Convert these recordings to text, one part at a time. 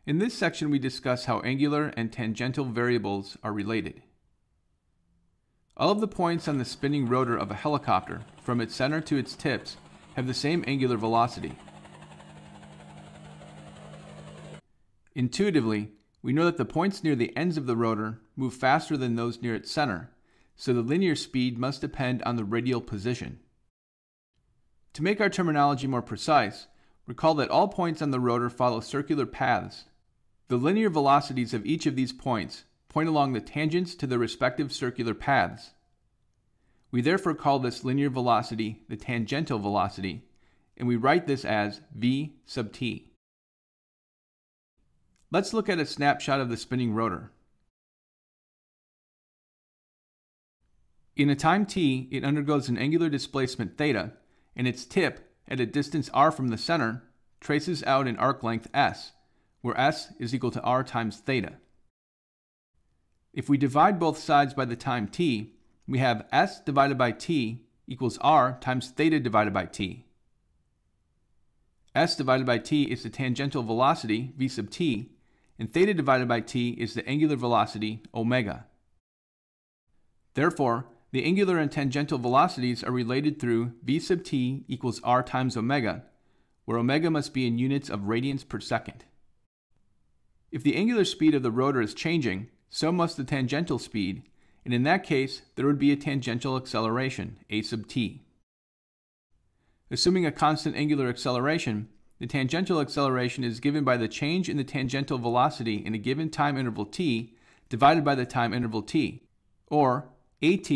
In this section, we discuss how angular and tangential variables are related. All of the points on the spinning rotor of a helicopter, from its center to its tips, have the same angular velocity. Intuitively, we know that the points near the ends of the rotor move faster than those near its center, so the linear speed must depend on the radial position. To make our terminology more precise, recall that all points on the rotor follow circular paths. The linear velocities of each of these points point along the tangents to their respective circular paths. We therefore call this linear velocity the tangential velocity, and we write this as v sub t. Let's look at a snapshot of the spinning rotor. In a time t, it undergoes an angular displacement theta, and its tip, at a distance r from the center, traces out an arc length s, where s is equal to r times theta. If we divide both sides by the time t, we have s divided by t equals r times theta divided by t. S divided by t is the tangential velocity, v sub t, and theta divided by t is the angular velocity, omega. Therefore, the angular and tangential velocities are related through v sub t equals r times omega, where omega must be in units of radians per second. If the angular speed of the rotor is changing, so must the tangential speed, and in that case, there would be a tangential acceleration, a sub t. Assuming a constant angular acceleration, the tangential acceleration is given by the change in the tangential velocity in a given time interval t divided by the time interval t, or at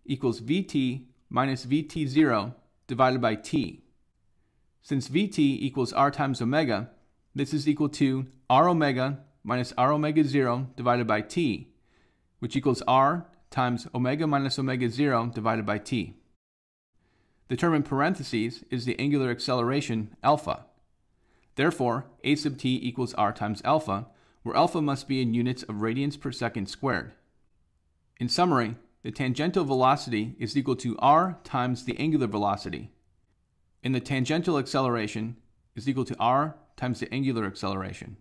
equals vt minus vt0 divided by t. Since vt equals r times omega, this is equal to r omega minus r omega 0 divided by t, which equals r times omega minus omega 0 divided by t. The term in parentheses is the angular acceleration, alpha. Therefore, a sub t equals r times alpha, where alpha must be in units of radians per second squared. In summary, the tangential velocity is equal to r times the angular velocity, and the tangential acceleration is equal to r times the angular acceleration.